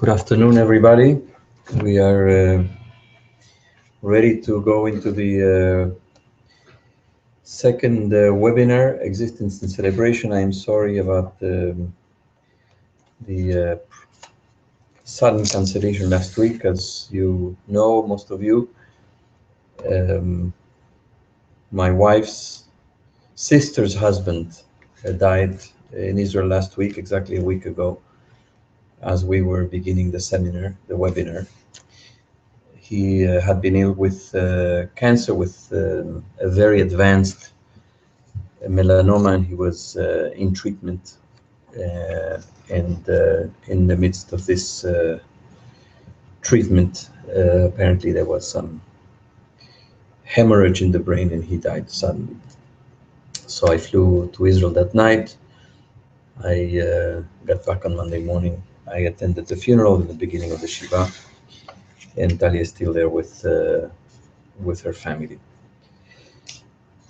Good afternoon, everybody. We are ready to go into the second webinar, Existence and Celebration. I am sorry about the sudden cancellation last week. As you know, most of you, my wife's sister's husband died in Israel last week, exactly a week ago, as we were beginning the seminar, the webinar. He had been ill with cancer, with a very advanced melanoma, and he was in treatment. And in the midst of this treatment, apparently there was some hemorrhage in the brain, and he died suddenly. So I flew to Israel that night. I got back on Monday morning. I attended the funeral in the beginning of the Shiva, and Talia is still there with her family.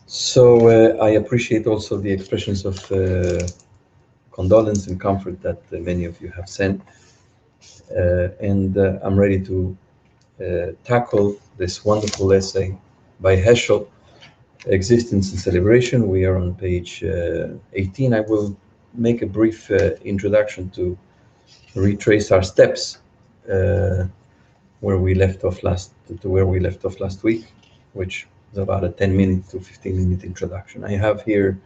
So I appreciate also the expressions of condolence and comfort that many of you have sent. And I'm ready to tackle this wonderful essay by Heschel, Existence and Celebration. We are on page 18. I will make a brief introduction to retrace our steps where we left off last week, which is about a 10-minute to 15-minute introduction. I have here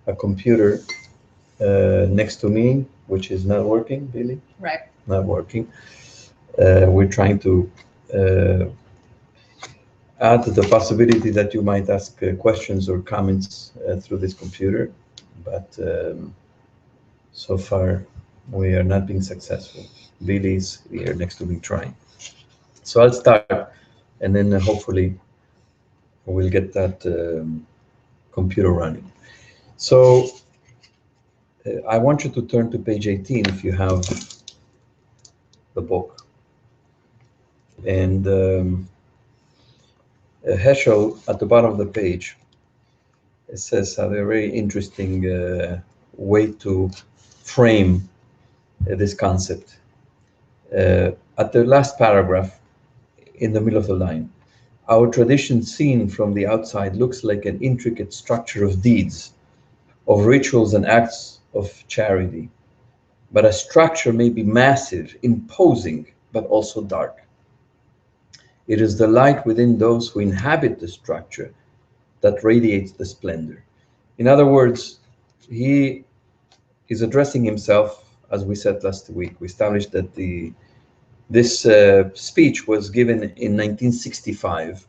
a computer next to me, which is not working, Billy? Right. Not working. We're trying to add the possibility that you might ask questions or comments through this computer, but so far we are not being successful. Billy's here next to me trying. So I'll start, and then hopefully we'll get that computer running. So I want you to turn to page 18 if you have the book. And Heschel, at the bottom of the page, it says a very interesting way to frame this concept. At the last paragraph, in the middle of the line, our tradition seen from the outside looks like an intricate structure of deeds, of rituals and acts of charity. But a structure may be massive, imposing, but also dark. It is the light within those who inhabit the structure that radiates the splendor. In other words, he is addressing himself, as we said last week. We established that this speech was given in 1965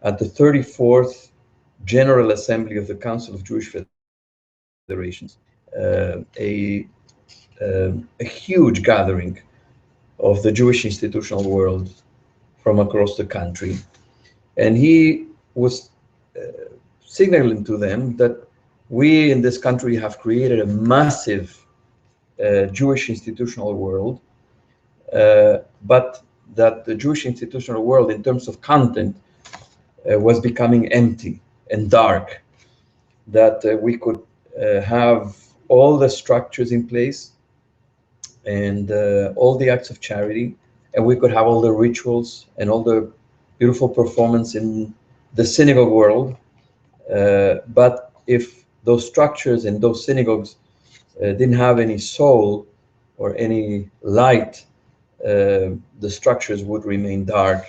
at the 34th General Assembly of the Council of Jewish Federations, a huge gathering of the Jewish institutional world from across the country. And he was signaling to them that we in this country have created a massive Jewish institutional world, but that the Jewish institutional world, in terms of content, was becoming empty and dark, that we could have all the structures in place and all the acts of charity, and we could have all the rituals and all the beautiful performance in the synagogue world. But if those structures and those synagogues didn't have any soul or any light, the structures would remain dark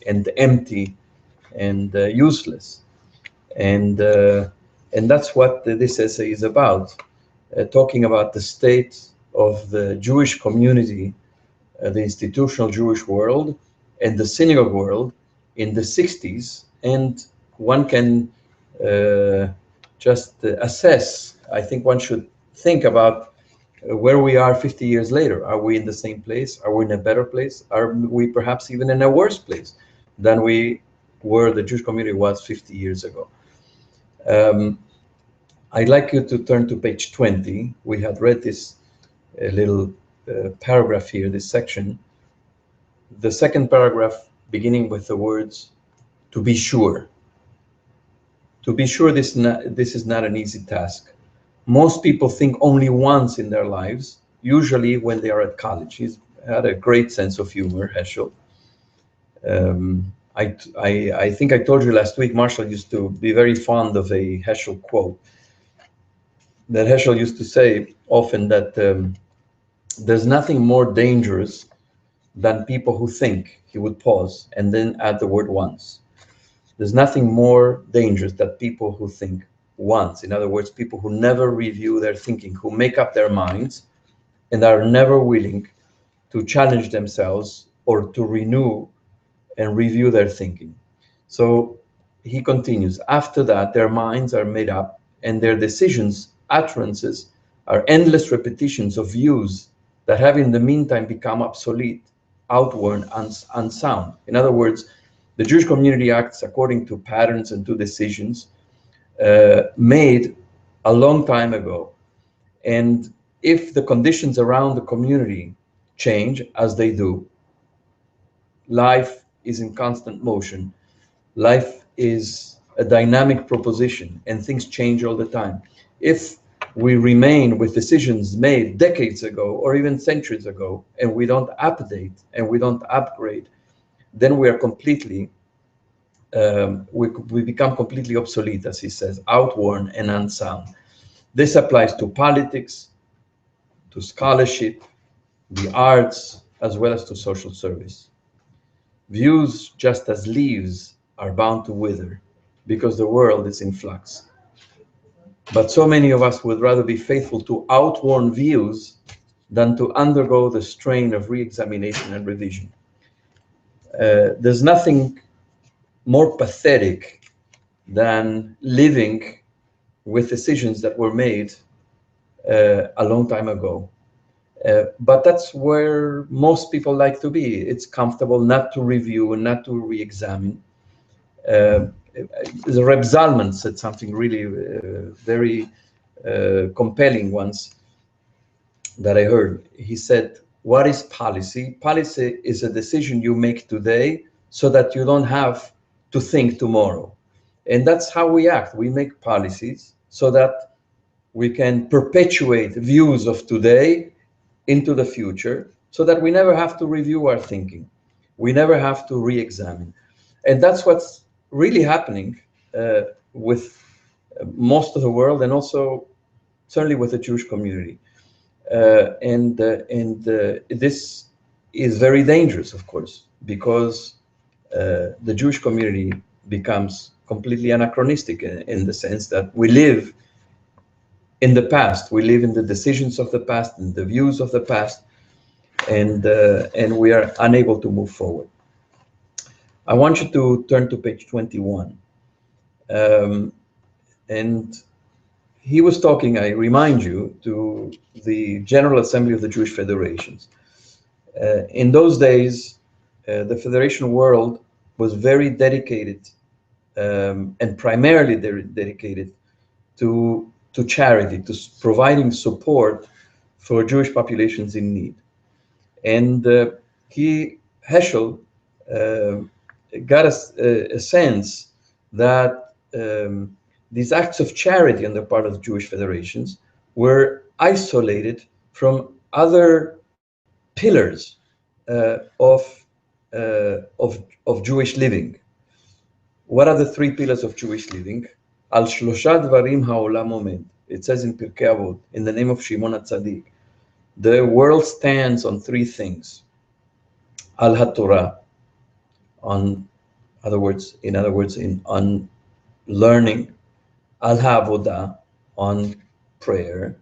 and empty and useless. And that's what this essay is about, talking about the state of the Jewish community, the institutional Jewish world, and the synagogue world in the 60s. And one can just assess. I think one should think about where we are 50 years later. Are we in the same place? Are we in a better place? Are we perhaps even in a worse place than we were, the Jewish community was 50 years ago? I'd like you to turn to page 20. We had read this little paragraph here, this section. The second paragraph beginning with the words, to be sure. To be sure, this is not an easy task. Most people think only once in their lives, usually when they are at college. He's had a great sense of humor, Heschel. I think I told you last week, Marshall used to be very fond of a Heschel quote that Heschel used to say often that there's nothing more dangerous than people who think. He would pause and then add the word once. There's nothing more dangerous than people who think once. In other words, people who never review their thinking, who make up their minds and are never willing to challenge themselves or to renew and review their thinking. So he continues, after that, their minds are made up and their decisions, utterances, are endless repetitions of views that have in the meantime become obsolete, outworn, unsound. In other words, the Jewish community acts according to patterns and to decisions made a long time ago. And if the conditions around the community change, as they do, life is in constant motion. Life is a dynamic proposition and things change all the time. If we remain with decisions made decades ago or even centuries ago and we don't update and we don't upgrade, then we are completely, we become completely obsolete, as he says, outworn and unsound. This applies to politics, to scholarship, the arts, as well as to social service. Views, just as leaves, are bound to wither because the world is in flux. But so many of us would rather be faithful to outworn views than to undergo the strain of re-examination and revision. There's nothing more pathetic than living with decisions that were made a long time ago. But that's where most people like to be. It's comfortable not to review and not to re-examine. The Reb Zalman said something really very compelling once that I heard. He said, what is policy? Policy is a decision you make today so that you don't have to think tomorrow. And that's how we act. We make policies so that we can perpetuate views of today into the future so that we never have to review our thinking. We never have to re-examine. And that's what's really happening with most of the world and also certainly with the Jewish community. This is very dangerous, of course, because the Jewish community becomes completely anachronistic in the sense that we live in the past. We live in the decisions of the past and the views of the past, and we are unable to move forward. I want you to turn to page 21. And he was talking, I remind you, to the General Assembly of the Jewish Federations. In those days, the Federation world was very dedicated and primarily dedicated to charity, to providing support for Jewish populations in need. And Heschel got a sense that these acts of charity on the part of the Jewish federations were isolated from other pillars of Jewish living. What are the three pillars of Jewish living? Al shlosha dvarim ha'olam omed. It says in Pirkei Avot, in the name of Shimon HaTzadik, the world stands on three things. Al HaTorah, on learning. Al HaAvodah, on prayer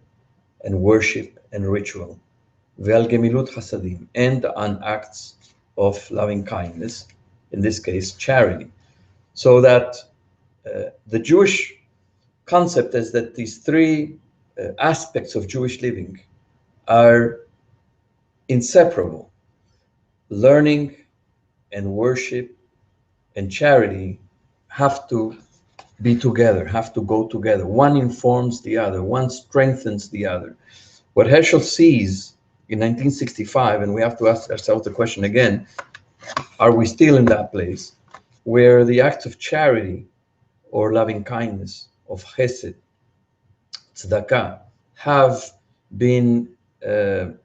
and worship and ritual. Ve'al gemilut chasadim, and on acts of loving kindness, in this case, charity. So that the Jewish concept is that these three aspects of Jewish living are inseparable. Learning and worship and charity have to be together, have to go together. One informs the other, one strengthens the other. What Heschel sees in 1965, and we have to ask ourselves the question again, are we still in that place where the acts of charity or loving kindness, of chesed, tzedakah, have been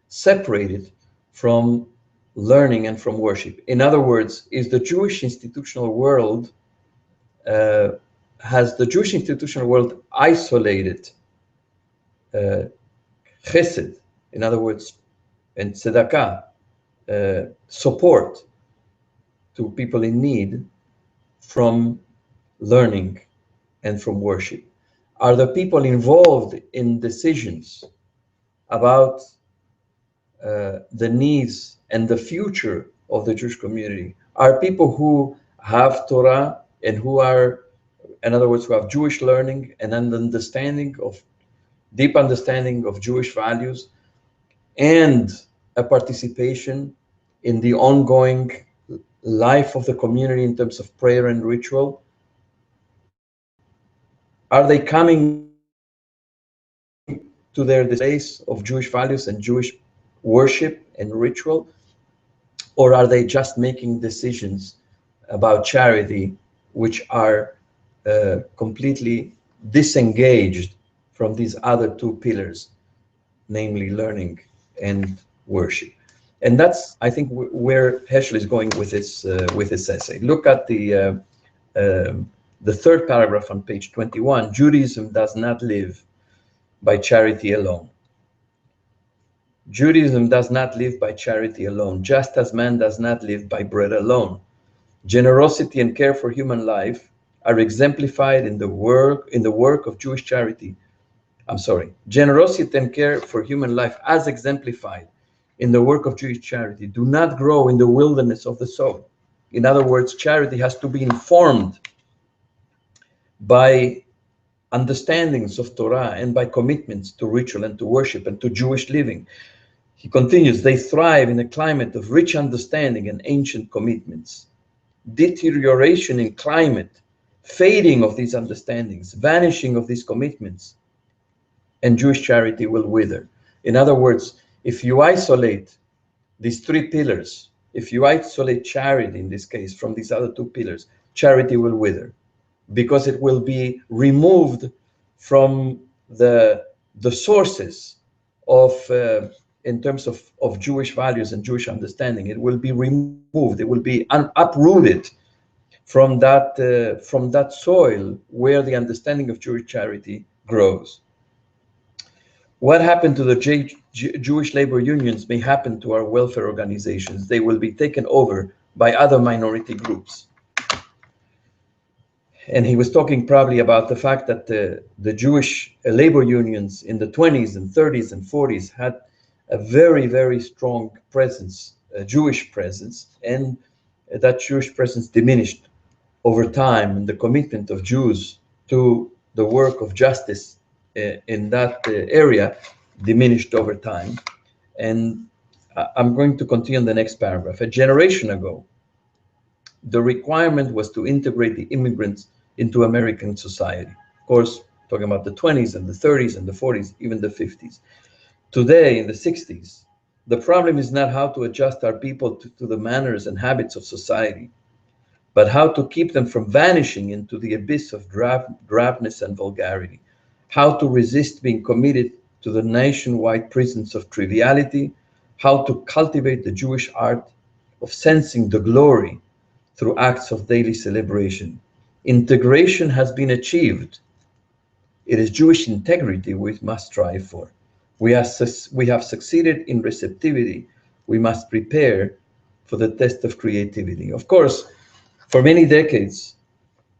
separated from learning and from worship. In other words, is the Jewish institutional world, has the Jewish institutional world isolated chesed, in other words, and tzedakah, support to people in need from learning and from worship? Are the people involved in decisions about the needs and the future of the Jewish community? Are people who have Torah and who are, in other words, who have Jewish learning and an understanding of, deep understanding of Jewish values, and a participation in the ongoing life of the community in terms of prayer and ritual? Are they coming to their place of Jewish values and Jewish worship and ritual? Or are they just making decisions about charity which are completely disengaged from these other two pillars, namely learning and worship? And that's, I think, where Heschel is going with this essay. Look at the third paragraph on page 21. Judaism does not live by charity alone. Judaism does not live by charity alone, just as man does not live by bread alone. Generosity and care for human life are exemplified in the work of Jewish charity. Generosity and care for human life, as exemplified in the work of Jewish charity, do not grow in the wilderness of the soul. In other words, charity has to be informed by understandings of Torah and by commitments to ritual and to worship and to Jewish living. He continues, they thrive in a climate of rich understanding and ancient commitments. Deterioration in climate, fading of these understandings, vanishing of these commitments, and Jewish charity will wither. In other words, if you isolate these three pillars, if you isolate charity in this case from these other two pillars, charity will wither, because it will be removed from the sources of, in terms of Jewish values and Jewish understanding. It will be removed, it will be uprooted from that soil where the understanding of Jewish charity grows. What happened to the Jewish labor unions may happen to our welfare organizations. They will be taken over by other minority groups. And he was talking probably about the fact that the Jewish labor unions in the 20s and 30s and 40s had a very, very strong presence, a Jewish presence, and that Jewish presence diminished over time, and the commitment of Jews to the work of justice in that area diminished over time. And I'm going to continue in the next paragraph. A generation ago, the requirement was to integrate the immigrants into American society. Of course, talking about the 20s and the 30s and the 40s, even the 50s. Today, in the 60s, the problem is not how to adjust our people to the manners and habits of society, but how to keep them from vanishing into the abyss of drabness and vulgarity, how to resist being committed to the nationwide prisons of triviality, how to cultivate the Jewish art of sensing the glory through acts of daily celebration. Integration has been achieved. It is Jewish integrity we must strive for. We have succeeded in receptivity. We must prepare for the test of creativity. Of course, for many decades,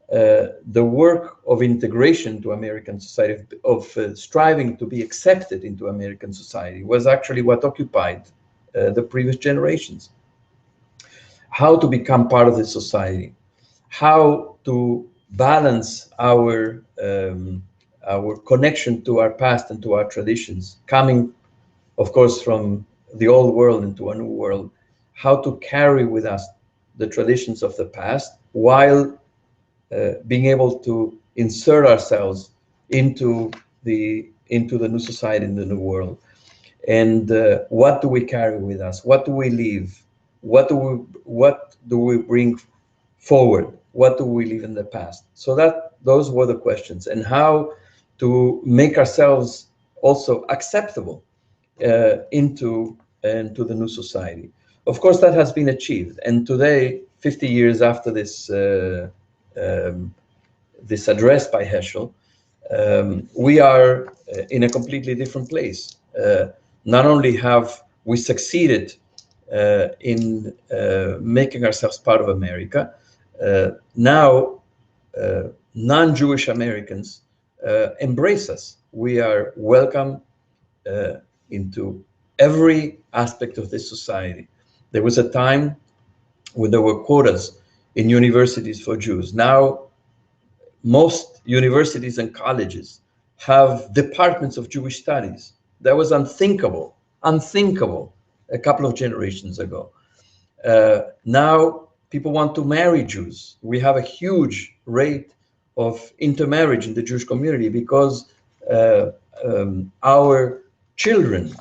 the work of integration to American society, of striving to be accepted into American society, was actually what occupied the previous generations. How to become part of the society, how to balance our connection to our past and to our traditions, coming, of course, from the old world into a new world, how to carry with us the traditions of the past while being able to insert ourselves into the new society, in the new world. And what do we carry with us? What do we leave? What do we bring forward? What do we leave in the past? So those were the questions, and how to make ourselves also acceptable into and to the new society. Of course, that has been achieved. And today, 50 years after this, this address by Heschel, we are in a completely different place. Not only have we succeeded in making ourselves part of America, now non-Jewish Americans embrace us. We are welcome into every aspect of this society. There was a time when there were quotas in universities for Jews. Now, most universities and colleges have departments of Jewish studies. That was unthinkable a couple of generations ago. Now people want to marry Jews. We have a huge rate of intermarriage in the Jewish community because our children,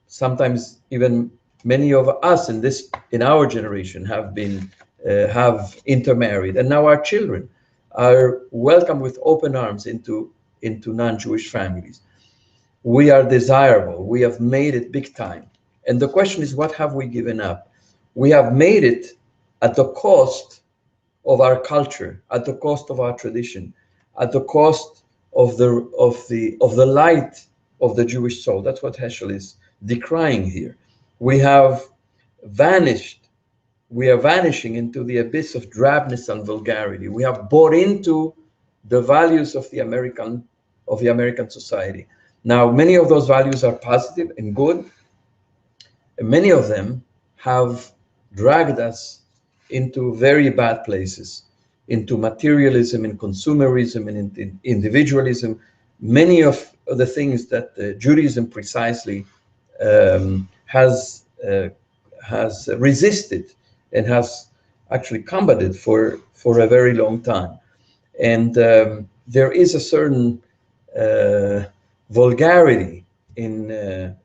sometimes even many of us in our generation have intermarried, and now our children are welcomed with open arms into non-Jewish families. We are desirable. We have made it big time. And the question is, what have we given up? We have made it at the cost of our culture, at the cost of our tradition, at the cost of the light of the Jewish soul. That's what Heschel is decrying here. We have vanished. We are vanishing into the abyss of drabness and vulgarity. We have bought into the values of the American society. Now, many of those values are positive and good, and many of them have dragged us into very bad places, into materialism and consumerism and into individualism. Many of the things that Judaism precisely has resisted and has actually combated for a very long time. And there is a certain vulgarity in the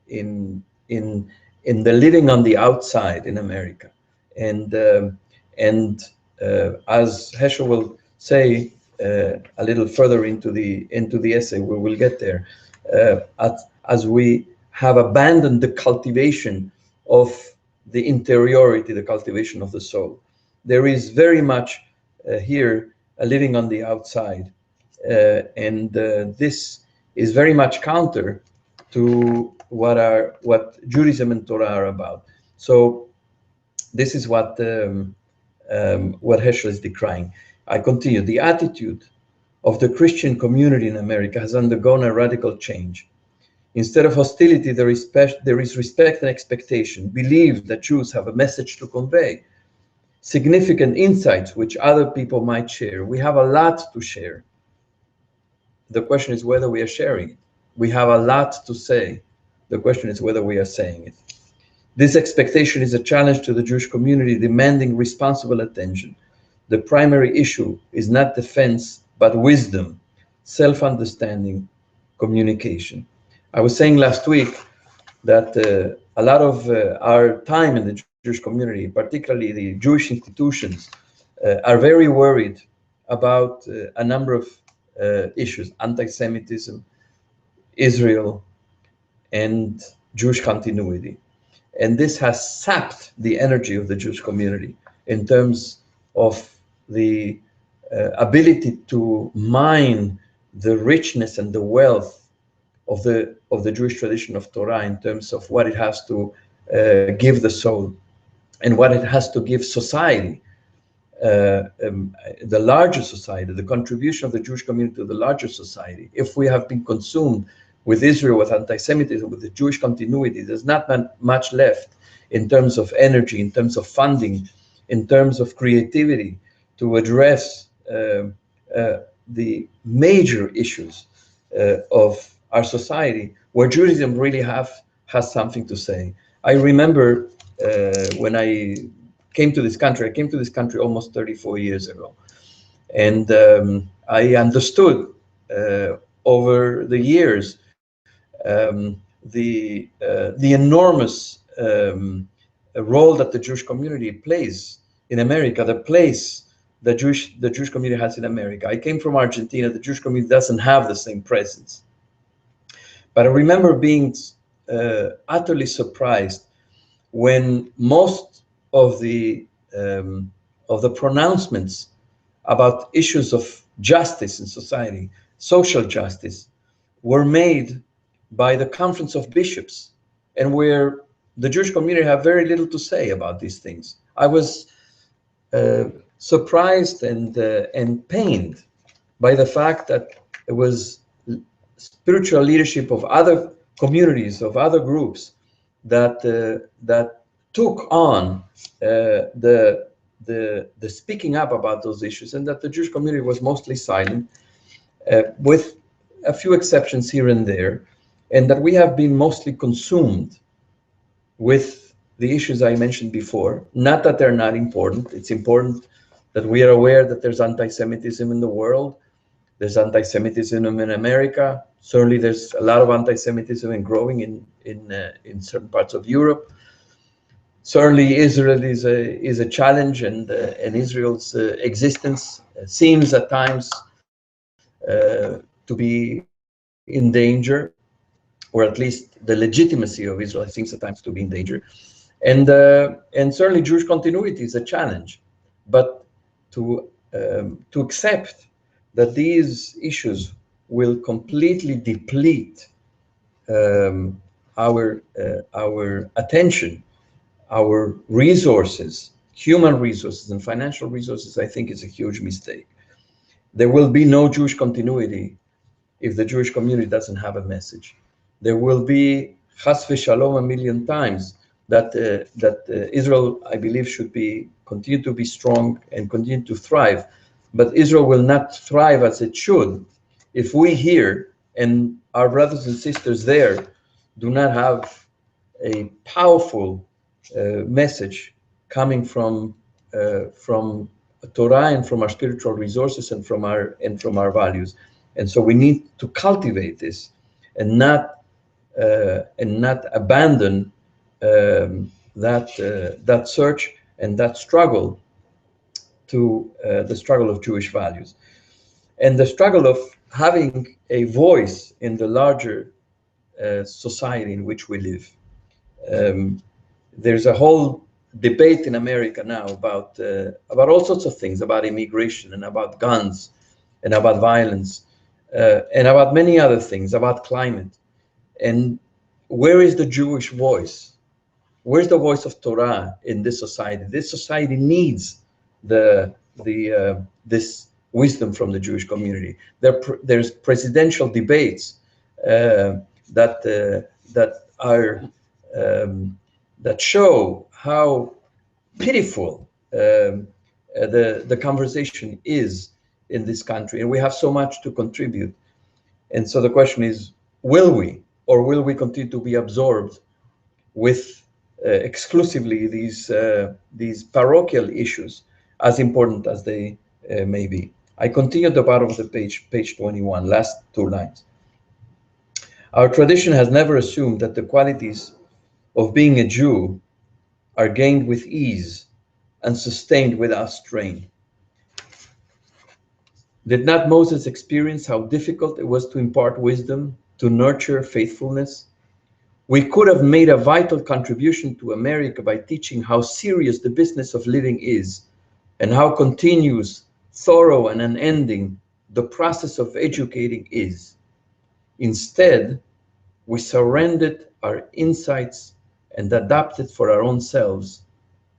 living on the outside in America, and as Heschel will say a little further into the essay, we will get there, as we have abandoned the cultivation of the interiority, the cultivation of the soul. There is very much here a living on the outside, and this is very much counter to what Judaism and Torah are about. So this is what Heschel is decrying. I continue. The attitude of the Christian community in America has undergone a radical change. Instead of hostility, there is respect and expectation. Believe that Jews have a message to convey, significant insights which other people might share. We have a lot to share. The question is whether we are sharing it. We have a lot to say. The question is whether we are saying it. This expectation is a challenge to the Jewish community, demanding responsible attention. The primary issue is not defense, but wisdom, self-understanding, communication. I was saying last week that a lot of our time in the Jewish community, particularly the Jewish institutions, are very worried about a number of issues: anti-Semitism, Israel, and Jewish continuity. And this has sapped the energy of the Jewish community in terms of the ability to mine the richness and the wealth of the Jewish tradition of Torah in terms of what it has to give the soul and what it has to give society, the larger society, the contribution of the Jewish community to the larger society. If we have been consumed with Israel, with anti-Semitism, with the Jewish continuity, there's not much left in terms of energy, in terms of funding, in terms of creativity to address the major issues of our society, where Judaism really has something to say. I remember when I came to this country, almost 34 years ago. And I understood over the years the enormous role that the Jewish community plays in America, the place the Jewish community has in America. I came from Argentina. The Jewish community doesn't have the same presence. But I remember being utterly surprised when most of the pronouncements about issues of justice in society, social justice, were made by the Conference of Bishops, and where the Jewish community have very little to say about these things. I was surprised and pained by the fact that it was spiritual leadership of other communities, of other groups, that took on the speaking up about those issues, and that the Jewish community was mostly silent, with a few exceptions here and there, and that we have been mostly consumed with the issues I mentioned before. Not that they're not important. It's important that we are aware that there's anti-Semitism in the world. There's anti-Semitism in America. Certainly, there's a lot of anti-Semitism and growing in certain parts of Europe. Certainly, Israel is a challenge, and Israel's existence seems at times to be in danger, or at least the legitimacy of Israel seems at times to be in danger. And certainly, Jewish continuity is a challenge. But to accept that these issues will completely deplete our attention, our resources, human resources and financial resources, I think is a huge mistake. There will be no Jewish continuity if the Jewish community doesn't have a message. There will be chas v'shalom a million times that Israel, I believe, should continue to be strong and continue to thrive. But Israel will not thrive as it should if we here and our brothers and sisters there do not have a powerful message coming from Torah and from our spiritual resources and from our values. And so we need to cultivate this and not abandon that search and that struggle to the struggle of Jewish values and the struggle of having a voice in the larger society in which we live. There's a whole debate in America now about all sorts of things, about immigration and about guns and about violence and about many other things, about climate. And where is the Jewish voice? Where's the voice of Torah in this society? This society needs this wisdom from the Jewish community. There's presidential debates that show how pitiful the conversation is in this country, and we have so much to contribute. And so the question is, will we, or will we continue to be absorbed with exclusively these parochial issues, as important as they may be? I continue at the bottom of the page 21, last two lines. Our tradition has never assumed that the qualities of being a Jew are gained with ease and sustained without strain. Did not Moses experience how difficult it was to impart wisdom, to nurture faithfulness? We could have made a vital contribution to America by teaching how serious the business of living is and how continuous, thorough, and unending the process of educating is. Instead, we surrendered our insights and adopted for our own selves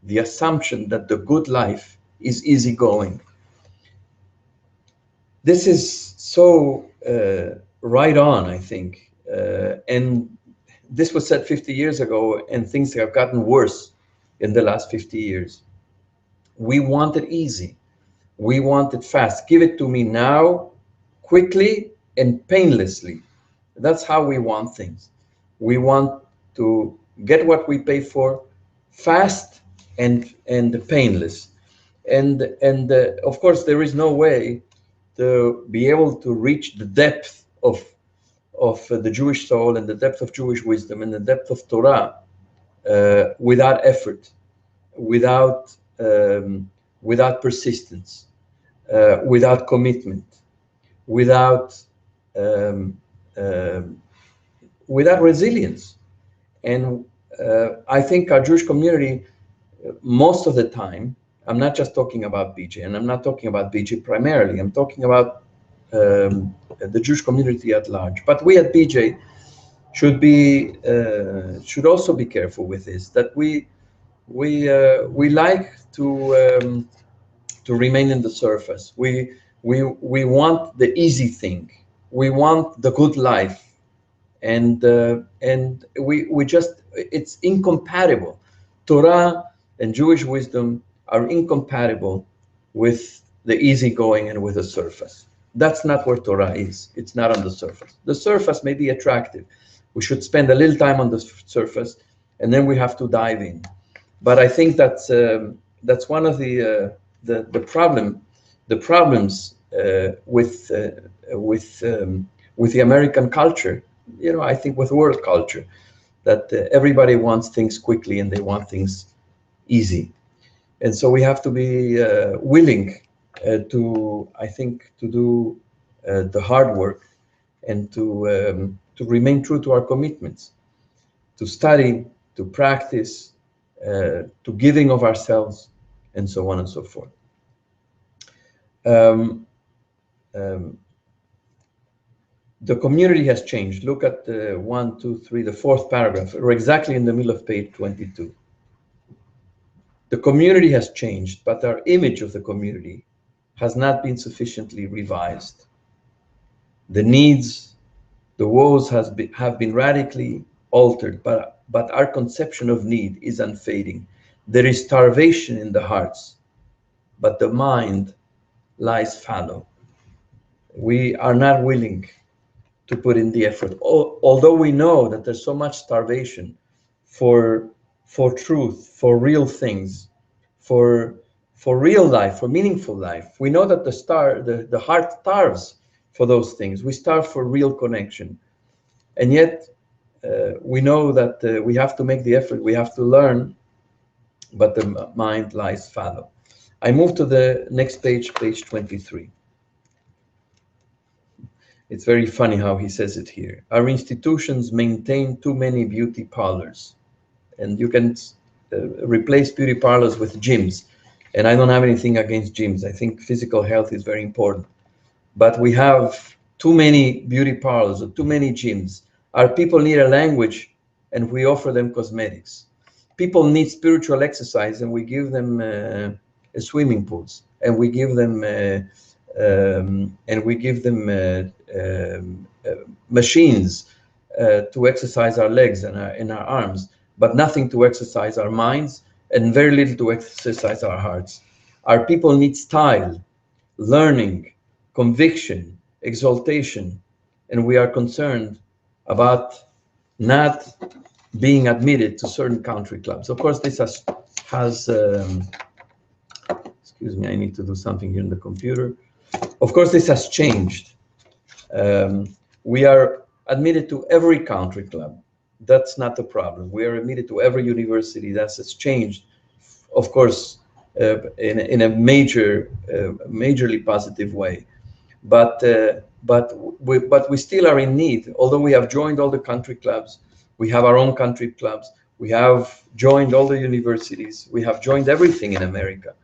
the assumption that the good life is easygoing. This is so right on, I think. And this was said 50 years ago, and things have gotten worse in the last 50 years. We want it easy. We want it fast. Give it to me now, quickly and painlessly. That's how we want things. We want to get what we pay for fast and painless. And of course, there is no way to be able to reach the depth of the Jewish soul and the depth of Jewish wisdom and the depth of Torah without effort, without persistence, without commitment, without resilience. And I think our Jewish community, most of the time, I'm not just talking about BJ, and I'm not talking about BJ primarily, I'm talking about the Jewish community at large. But we at BJ should also be careful with this, that we like to remain in the surface. We want the easy thing. We want the good life, and we just, it's incompatible. Torah and Jewish wisdom are incompatible with the easygoing and with the surface. That's not where Torah is. It's not on the surface. The surface may be attractive. We should spend a little time on the surface, and then we have to dive in. But I think that's one of the problems with the American culture. You know, I think with world culture, that everybody wants things quickly and they want things easy, and so we have to be willing I think, to do the hard work, and to remain true to our commitments, to study, to practice, to giving of ourselves, and so on and so forth. Um, um, the community has changed. Look at the 1, 2, 3, the fourth paragraph. We're exactly in the middle of page 22. The community has changed, but our image of the community has not been sufficiently revised. The needs, the woes have been radically altered, but our conception of need is unfading. There is starvation in the hearts, but the mind lies fallow. We are not willing to put in the effort, although we know that there's so much starvation for truth, for real things, for real life, for meaningful life. We know that the heart starves for those things. We starve for real connection, and yet we know that we have to make the effort. We have to learn, but the mind lies fallow. I move to the next page, page 23. It's very funny how he says it here. Our institutions maintain too many beauty parlors, and you can replace beauty parlors with gyms. And I don't have anything against gyms. I think physical health is very important. But we have too many beauty parlors or too many gyms. Our people need a language, and we offer them cosmetics. People need spiritual exercise, and we give them swimming pools, and we give them machines to exercise our legs and our arms, but nothing to exercise our minds, and very little to exercise our hearts. Our people need style, learning, conviction, exaltation, and we are concerned about not being admitted to certain country clubs. Of course, this has excuse me, I need to do something here in the computer. Of course, this has changed. We are admitted to every country club. That's not the problem. We are admitted to every university. That has changed, of course, in a majorly positive way. But we still are in need. Although we have joined all the country clubs, we have our own country clubs. We have joined all the universities. We have joined everything in America.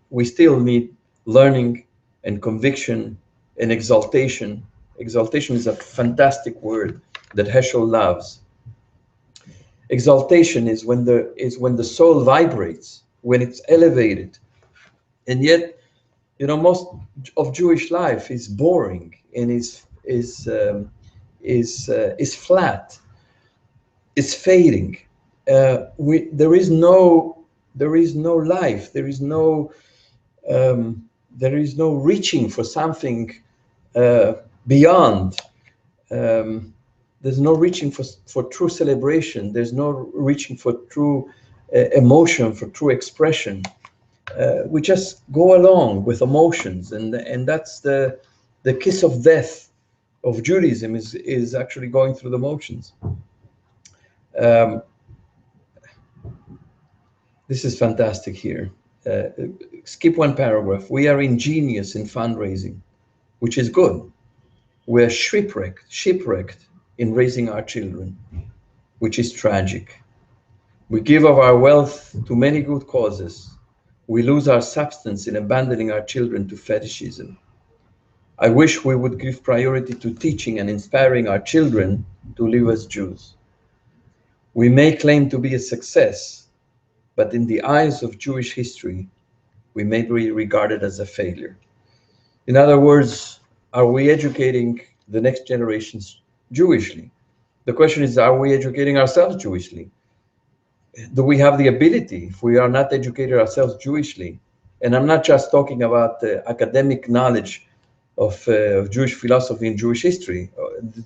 We still need learning and conviction and exaltation. Exaltation is a fantastic word that Heschel loves. Exaltation is when the soul vibrates, when it's elevated. And yet, you know, most of Jewish life is boring and is flat. It's fading. There is no life. There is no reaching for something beyond. There's no reaching for true celebration. There's no reaching for true emotion, for true expression. We just go along with emotions, and that's the kiss of death of Judaism, is actually going through the motions. This is fantastic here. Skip one paragraph. We are ingenious in fundraising, which is good. We're shipwrecked in raising our children. which is tragic. We give of our wealth to many good causes. We lose our substance in abandoning our children to fetishism. I wish we would give priority to teaching and inspiring our children to live as Jews. We may claim to be a success, but in the eyes of Jewish history, we may be regarded as a failure. In other words, are we educating the next generations Jewishly? The question is, are we educating ourselves Jewishly? Do we have the ability, if we are not educated ourselves Jewishly? And I'm not just talking about academic knowledge of Jewish philosophy and Jewish history.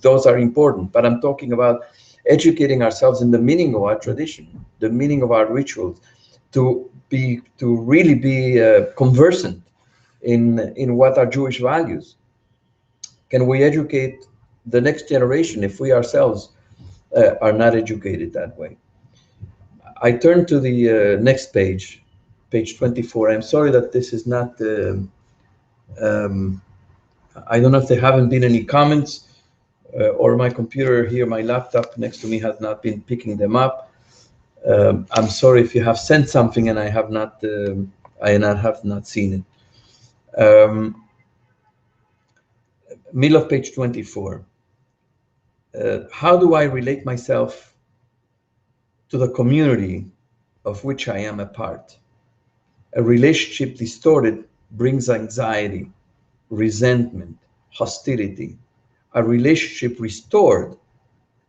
Those are important, but I'm talking about educating ourselves in the meaning of our tradition, the meaning of our rituals, to really be conversant in what are Jewish values. Can we educate the next generation if we ourselves are not educated that way? I turn to the next page, page 24. I'm sorry that this is not, I don't know if there haven't been any comments or my computer here, my laptop next to me has not been picking them up. I'm sorry if you have sent something and I have not seen it. Middle of page 24. How do I relate myself to the community of which I am a part? A relationship distorted brings anxiety, resentment, hostility. A relationship restored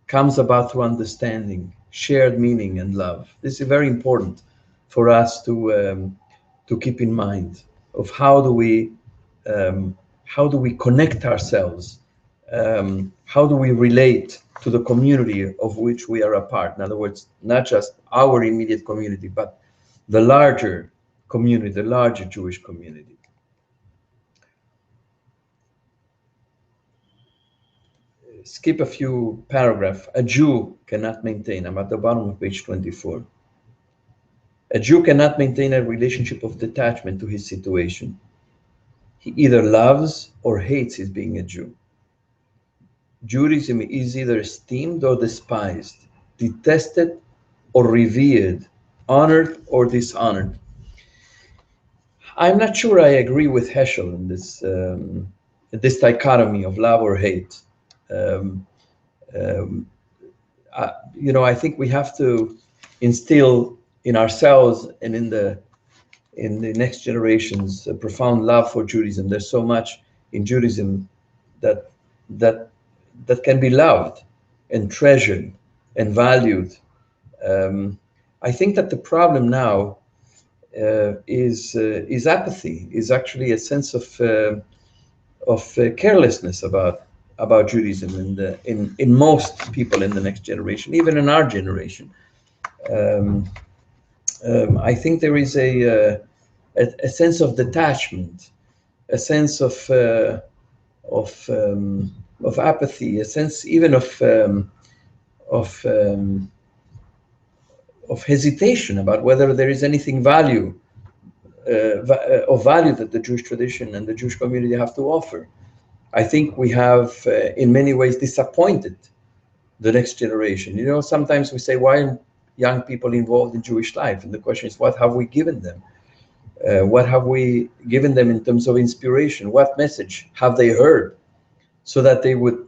comes about through understanding, shared meaning, and love. This is very important for us to keep in mind of how do we connect ourselves, how do we relate to the community of which we are a part. In other words, not just our immediate community, but the larger community, the larger Jewish community. Skip a few paragraphs. A Jew cannot maintain, I'm at the bottom of page 24. A Jew cannot maintain a relationship of detachment to his situation. He either loves or hates his being a Jew. Judaism is either esteemed or despised, detested or revered, honored or dishonored. I'm not sure I agree with Heschel in this dichotomy of love or hate. I think we have to instill in ourselves and in the next generations a profound love for Judaism. There's so much in Judaism that can be loved and treasured and valued. I think that the problem now is apathy, is actually a sense of carelessness about Judaism in most people in the next generation, even in our generation. I think there is a sense of detachment, a sense of apathy, a sense even of hesitation about whether there is anything of value that the Jewish tradition and the Jewish community have to offer. I think we have, in many ways, disappointed the next generation. Sometimes we say, why aren't young people involved in Jewish life? And the question is, what have we given them? What have we given them in terms of inspiration? What message have they heard so that they would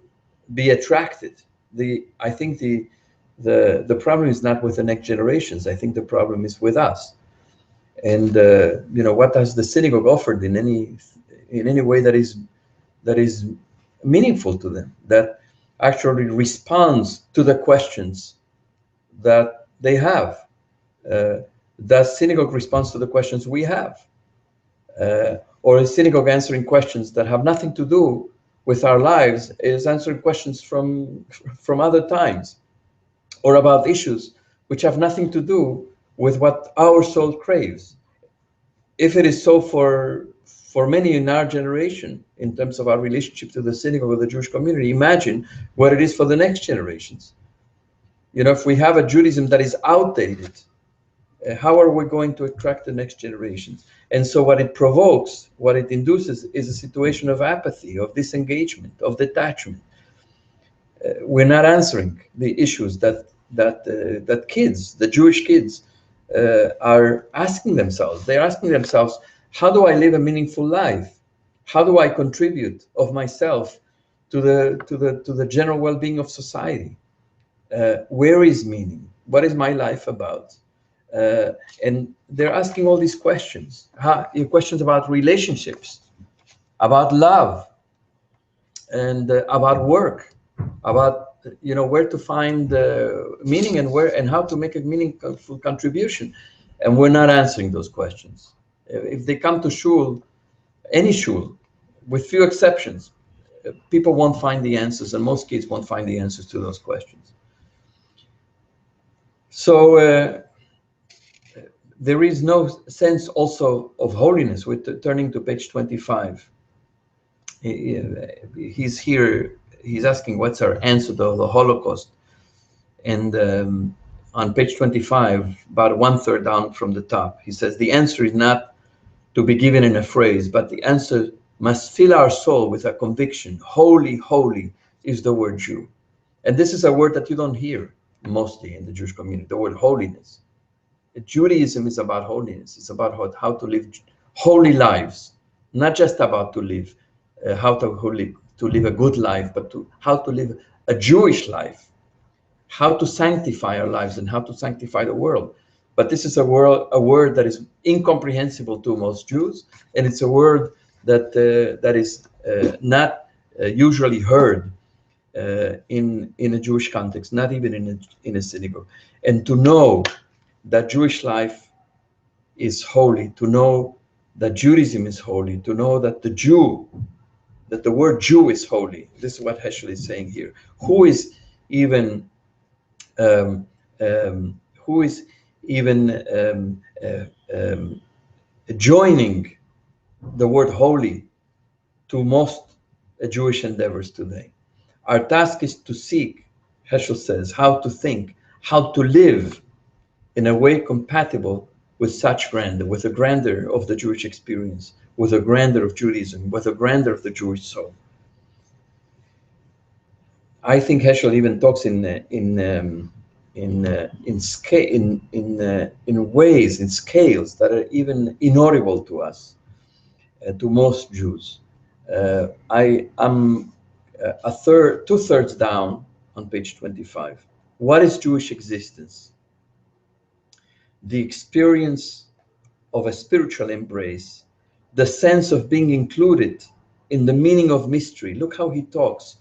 be attracted? I think the problem is not with the next generations. I think the problem is with us. And what has the synagogue offered in any way that is meaningful to them, that actually responds to the questions that they have? The synagogue responds to the questions we have, or a synagogue answering questions that have nothing to do with our lives, is answering questions from other times, or about issues which have nothing to do with what our soul craves. If it is so for many in our generation, in terms of our relationship to the synagogue or the Jewish community, imagine what it is for the next generations. If we have a Judaism that is outdated, how are we going to attract the next generations? And so what it provokes, what it induces, is a situation of apathy, of disengagement, of detachment. We're not answering the issues that that kids, the Jewish kids, are asking themselves. They're asking themselves, how do I live a meaningful life? How do I contribute of myself to the general well-being of society? Where is meaning? What is my life about? And they're asking all these questions. Questions about relationships, about love, and about work, about where to find meaning, and how to make a meaningful contribution. And we're not answering those questions. If they come to shul, any shul, with few exceptions, people won't find the answers, and most kids won't find the answers to those questions. So there is no sense also of holiness. With turning to page 25, he's here. He's asking, what's our answer to the Holocaust? And on page 25, about 1/3 down from the top, he says, the answer is not to be given in a phrase, but the answer must fill our soul with a conviction. Holy, holy is the word Jew. And this is a word that you don't hear mostly in the Jewish community, the word holiness. Judaism is about holiness. It's about how to live holy lives, not just about to live, how to live a good life, but how to live a Jewish life, how to sanctify our lives and how to sanctify the world. But this is a word that is incomprehensible to most Jews, and it's a word that is not usually heard in a Jewish context, not even in a synagogue. And to know that Jewish life is holy, to know that Judaism is holy, to know that the word Jew is holy. This is what Heschel is saying here. Who is even joining the word holy to most Jewish endeavors today? Our task is to seek, Heschel says, how to think, how to live in a way compatible with such grandeur, with the grandeur of the Jewish experience, with the grandeur of Judaism, with the grandeur of the Jewish soul. I think Heschel even talks in ways, in scales that are even inaudible to us, to most Jews. I am 2/3 down on page 25. What is Jewish existence? The experience of a spiritual embrace, the sense of being included in the meaning of mystery. Look how he talks.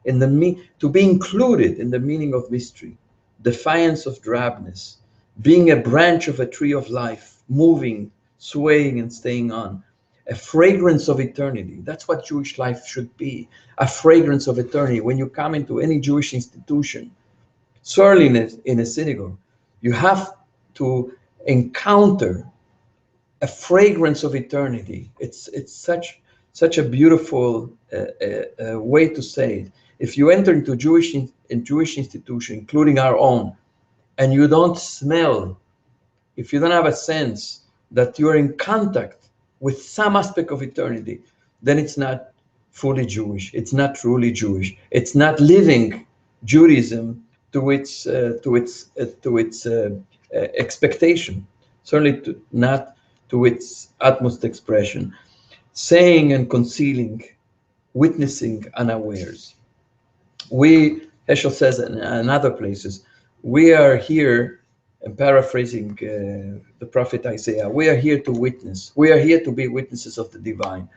To be included in the meaning of mystery, defiance of drabness, being a branch of a tree of life, moving, swaying, and staying on, a fragrance of eternity. That's what Jewish life should be, a fragrance of eternity. When you come into any Jewish institution, certainly in a synagogue, you have to encounter a fragrance of eternity. It's such a beautiful way to say it. If you enter into Jewish institution, including our own, and you don't smell, if you don't have a sense that you're in contact with some aspect of eternity, then it's not fully Jewish. It's not truly Jewish. It's not living Judaism to its expectation. Certainly not to its utmost expression. Saying and concealing, witnessing unawares. Heschel says in other places, we are here, and paraphrasing the prophet Isaiah, we are here to witness. We are here to be witnesses of the divine.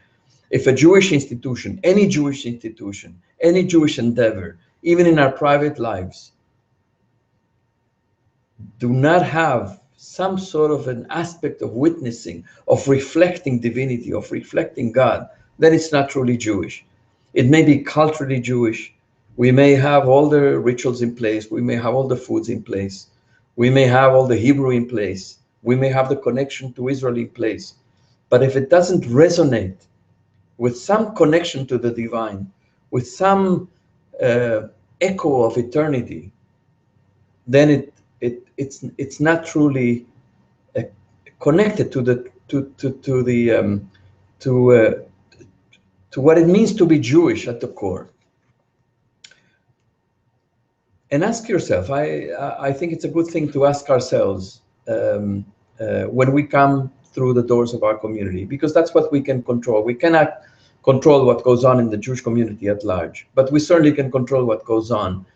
If a Jewish institution, any Jewish institution, any Jewish endeavor, even in our private lives, do not have some sort of an aspect of witnessing, of reflecting divinity, of reflecting God, then it's not truly Jewish. It may be culturally Jewish. We may have all the rituals in place. We may have all the foods in place. We may have all the Hebrew in place. We may have the connection to Israel in place. But if it doesn't resonate with some connection to the divine, with some echo of eternity, then it's not truly connected to what it means to be Jewish at the core. And ask yourself, I think it's a good thing to ask ourselves when we come through the doors of our community, because that's what we can control. We cannot control what goes on in the Jewish community at large, but we certainly can control what goes on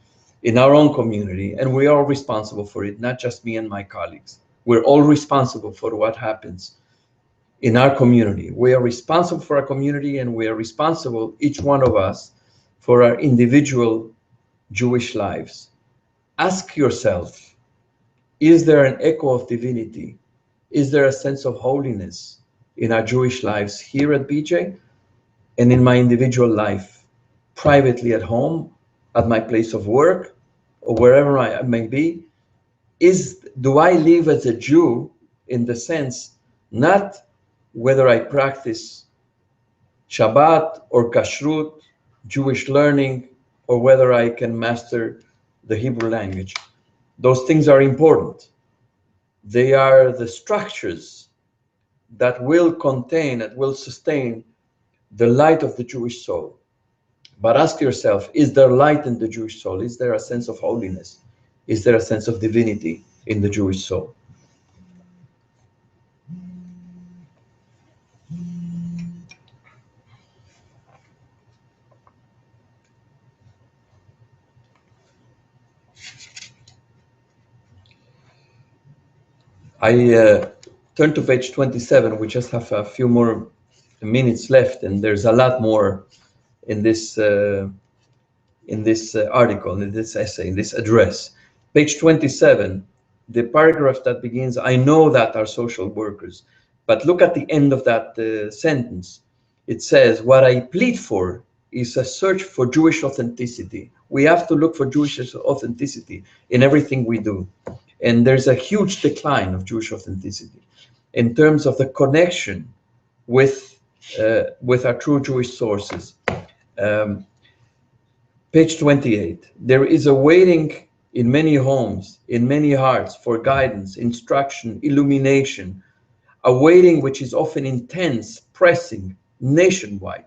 in our own community, and we are responsible for it, not just me and my colleagues. We're all responsible for what happens in our community. We are responsible for our community, and we are responsible, each one of us, for our individual Jewish lives. Ask yourself, is there an echo of divinity? Is there a sense of holiness in our Jewish lives here at BJ and in my individual life, privately at home, at my place of work, or wherever I may be? Do I live as a Jew in the sense, not whether I practice Shabbat or Kashrut, Jewish learning, or whether I can master the Hebrew language? Those things are important. They are the structures that will contain, that will sustain the light of the Jewish soul. But ask yourself, is there light in the Jewish soul? Is there a sense of holiness? Is there a sense of divinity in the Jewish soul? I turn to page 27. We just have a few more minutes left, and there's a lot more in this article, in this essay, in this address. Page 27, the paragraph that begins, I know that are social workers, but look at the end of that sentence. It says, what I plead for is a search for Jewish authenticity. We have to look for Jewish authenticity in everything we do. And there's a huge decline of Jewish authenticity in terms of the connection with our true Jewish sources. Page 28, there is a waiting in many homes, in many hearts, for guidance, instruction, illumination, a waiting which is often intense, pressing, nationwide.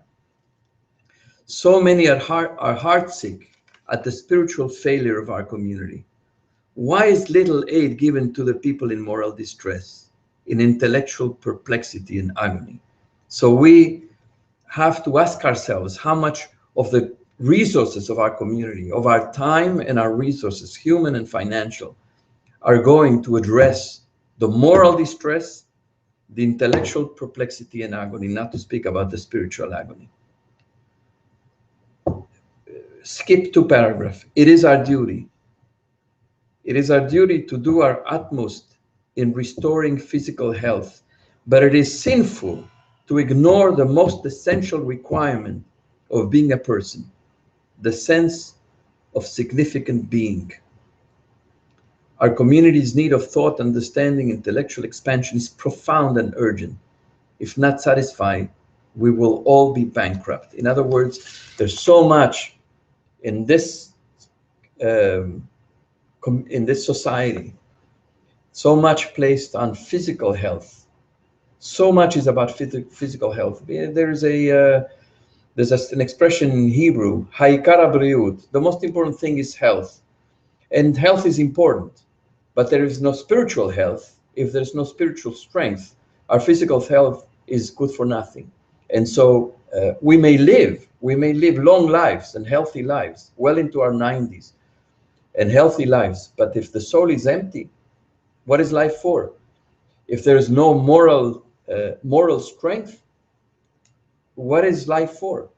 So many are heartsick at the spiritual failure of our community. Why is little aid given to the people in moral distress, in intellectual perplexity and agony? So we have to ask ourselves how much of the resources of our community, of our time and our resources, human and financial, are going to address the moral distress, the intellectual perplexity and agony, not to speak about the spiritual agony. Skip 2 paragraphs. It is our duty. It is our duty to do our utmost in restoring physical health, but it is sinful to ignore the most essential requirement of being a person, the sense of significant being. Our community's need of thought, understanding, intellectual expansion is profound and urgent. If not satisfied, we will all be bankrupt. In other words, there's so much in this society, so much placed on physical health. So much is about physical health. There's an expression in Hebrew, ha'ikar ha'briut. The most important thing is health. And health is important, but there is no spiritual health. If there's no spiritual strength, our physical health is good for nothing. And so we may live long lives and healthy lives, well into our 90s, and healthy lives. But if the soul is empty, what is life for? If there's no moral strength, what is life for?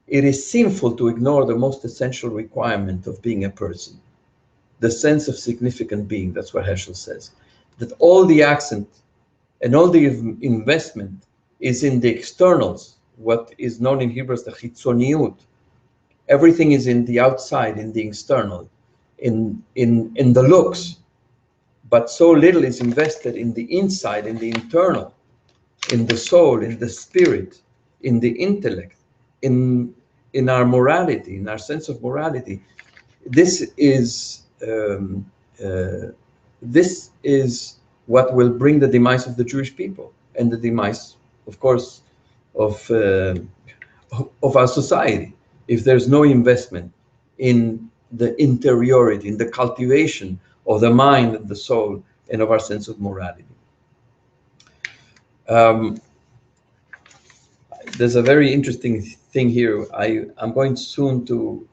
It is sinful to ignore the most essential requirement of being a person, the sense of significant being. That's what Heschel says. That all the accent and all the investment is in the externals, what is known in Hebrew as the chitzoniut. Everything is in the outside, in the external, in the looks. But so little is invested in the inside, in the internal, in the soul, in the spirit, in the intellect, in our morality, in our sense of morality. This is what will bring the demise of the Jewish people and the demise, of course, of our society. If there's no investment in the interiority, in the cultivation of the mind and the soul and of our sense of morality. There's a very interesting thing here. I'm going soon to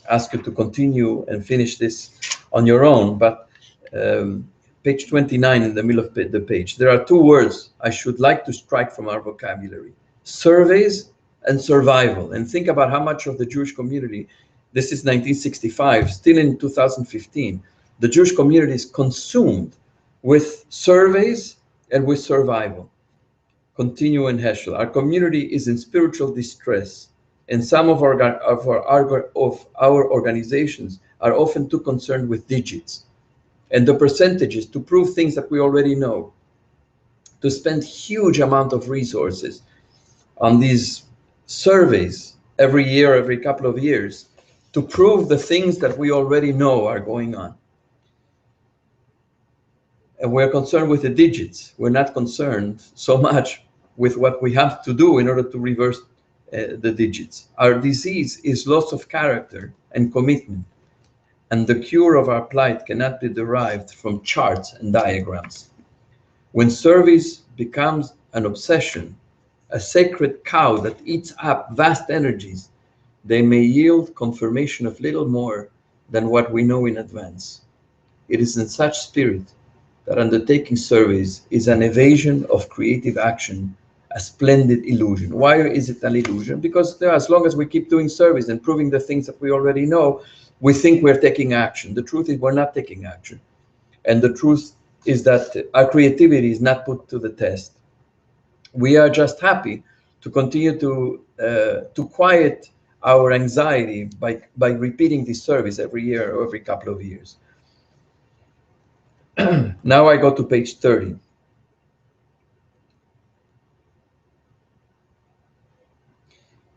ask you to continue and finish this on your own, but page 29 in the middle of the page, there are two words I should like to strike from our vocabulary: surveys and survival. And think about how much of the Jewish community, this is 1965, still in 2015, the Jewish community is consumed with surveys and with survival. Continue in Heschel. Our community is in spiritual distress, and some of our organizations are often too concerned with digits and the percentages to prove things that we already know, to spend huge amount of resources on these surveys every year, every couple of years, to prove the things that we already know are going on. And we're concerned with the digits. We're not concerned so much with what we have to do in order to reverse the digits. Our disease is loss of character and commitment, and the cure of our plight cannot be derived from charts and diagrams. When service becomes an obsession, a sacred cow that eats up vast energies, they may yield confirmation of little more than what we know in advance. It is in such spirit that undertaking service is an evasion of creative action, a splendid illusion. Why is it an illusion? Because as long as we keep doing service and proving the things that we already know, we think we're taking action. The truth is we're not taking action. And the truth is that our creativity is not put to the test. We are just happy to continue to quiet our anxiety by repeating this service every year or every couple of years. Now I go to page 30.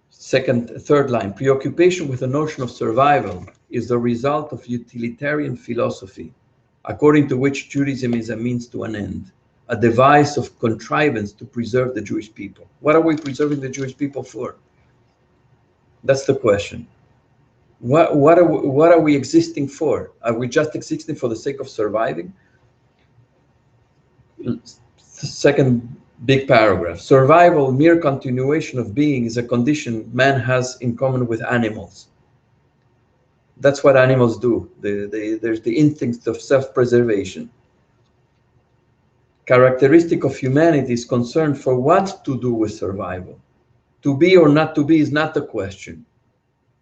Third line, preoccupation with the notion of survival is the result of utilitarian philosophy, according to which Judaism is a means to an end, a device of contrivance to preserve the Jewish people. What are we preserving the Jewish people for? That's the question. What are we existing for? Are we just existing for the sake of surviving? Second big paragraph. Survival, mere continuation of being, is a condition man has in common with animals. That's what animals do. There's the instinct of self-preservation. Characteristic of humanity is concern for what to do with survival. To be or not to be is not the question.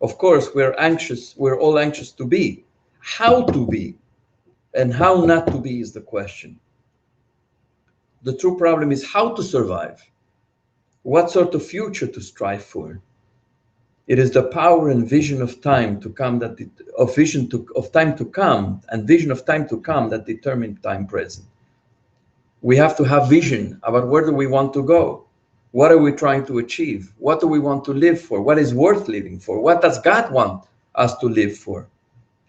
Of course, we're all anxious to be. How to be and how not to be is the question. The true problem is how to survive. What sort of future to strive for? It is the power and vision of time to come that determine time present. We have to have vision about where do we want to go? What are we trying to achieve? What do we want to live for? What is worth living for? What does God want us to live for?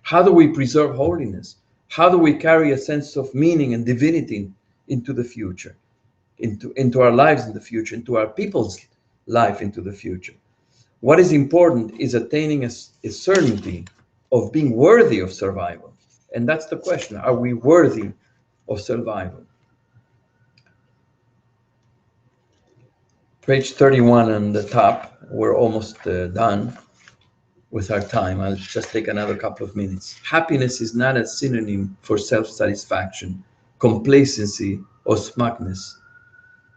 How do we preserve holiness? How do we carry a sense of meaning and divinity into the future, into our lives in the future, into our people's life into the future? What is important is attaining a certainty of being worthy of survival. And that's the question. Are we worthy of survival? Page 31 on the top. We're almost done with our time. I'll just take another couple of minutes. Happiness is not a synonym for self-satisfaction, complacency, or smugness.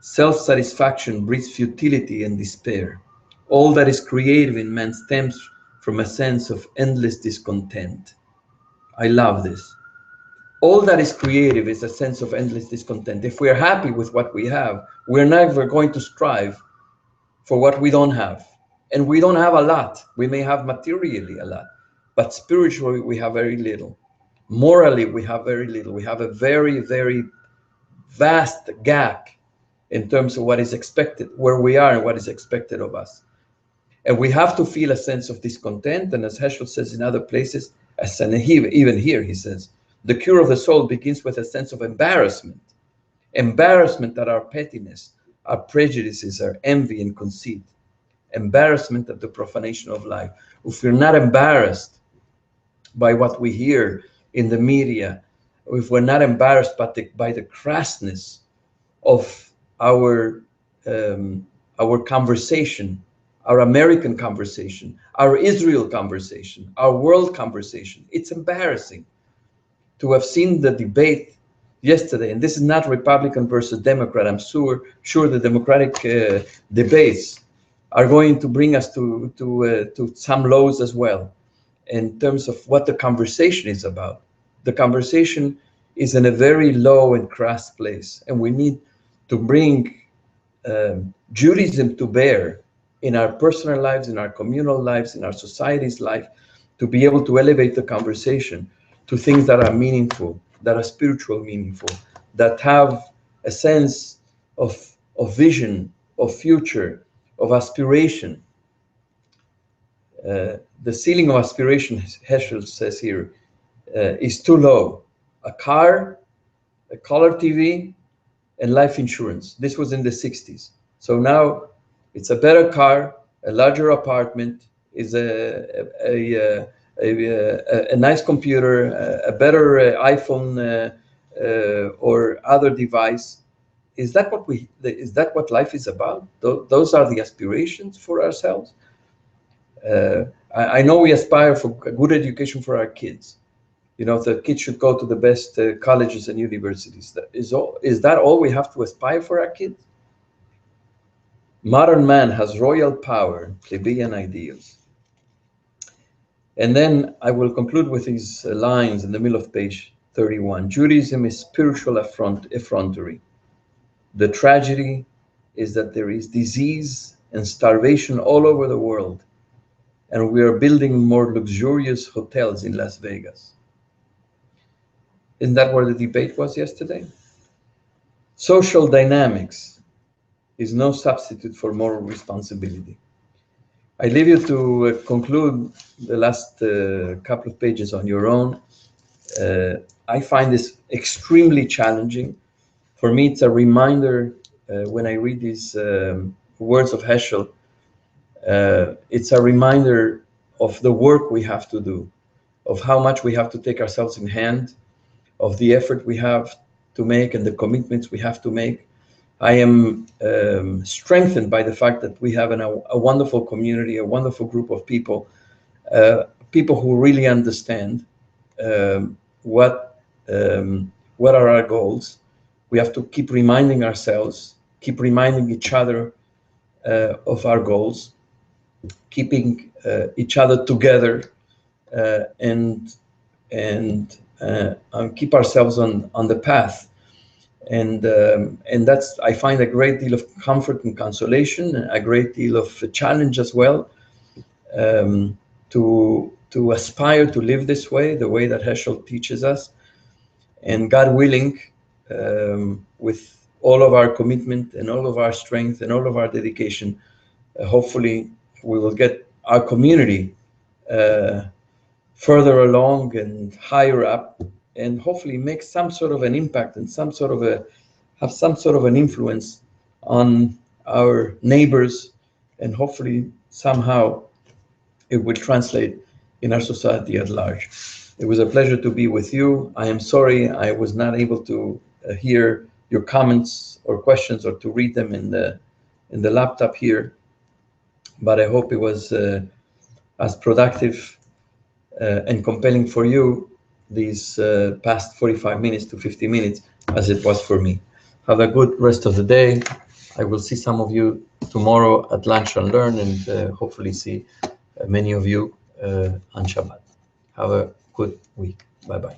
Self-satisfaction breeds futility and despair. All that is creative in man stems from a sense of endless discontent. I love this. All that is creative is a sense of endless discontent. If we're happy with what we have, we're never going to strive for what we don't have. And we don't have a lot. We may have materially a lot, but spiritually we have very little. Morally, we have very little. We have a very, very vast gap in terms of what is expected, where we are and what is expected of us. And we have to feel a sense of discontent. And as Heschel says in other places, even here he says, the cure of the soul begins with a sense of embarrassment. Embarrassment at our pettiness, our prejudices, our envy and conceit. Embarrassment at the profanation of life. If we're not embarrassed by what we hear in the media, if we're not embarrassed by the crassness of our conversation, our American conversation, our Israel conversation, our world conversation. It's embarrassing to have seen the debate yesterday, and this is not Republican versus Democrat. I'm sure the Democratic debates are going to bring us to some lows as well in terms of what the conversation is about. The conversation is in a very low and crass place, and we need to bring Judaism to bear in our personal lives, in our communal lives, in our society's life, to be able to elevate the conversation to things that are meaningful, that are spiritual meaningful, that have a sense of vision, of future, of aspiration. The ceiling of aspiration, Heschel says here, is too low. A car, a color TV, and life insurance. This was in the 60s. So now it's a better car, a larger apartment, is a nice computer, a better iPhone or other device. Is that what life is about? Those are the aspirations for ourselves. I know we aspire for a good education for our kids. You know, the kids should go to the best colleges and universities. Is that all we have to aspire for our kids? Modern man has royal power, plebeian ideals. And then I will conclude with these lines in the middle of page 31. Judaism is spiritual effrontery. The tragedy is that there is disease and starvation all over the world, and we are building more luxurious hotels in Las Vegas. Isn't that where the debate was yesterday? Social dynamics is no substitute for moral responsibility. I leave you to conclude the last couple of pages on your own. I find this extremely challenging. For me, it's a reminder when I read these words of Heschel, it's a reminder of the work we have to do, of how much we have to take ourselves in hand, of the effort we have to make and the commitments we have to make. I am strengthened by the fact that we have a wonderful community, a wonderful group of people, people who really understand what are our goals. We have to keep reminding ourselves, keep reminding each other of our goals, keeping each other together, and keep ourselves on the path. And that's, I find, a great deal of comfort and consolation, a great deal of challenge as well, to aspire to live this way, the way that Heschel teaches us. And God willing, with all of our commitment and all of our strength and all of our dedication, hopefully we will get our community further along and higher up, and hopefully make some sort of an impact and have some sort of an influence on our neighbors, and hopefully somehow it will translate in our society at large. It was a pleasure to be with you. I am sorry I was not able to hear your comments or questions or to read them in the laptop here, but I hope it was as productive and compelling for you these past 45 minutes to 50 minutes as it was for me. Have a good rest of the day. I will see some of you tomorrow at Lunch and Learn, and hopefully see many of you on Shabbat. Have a good week. Bye-bye.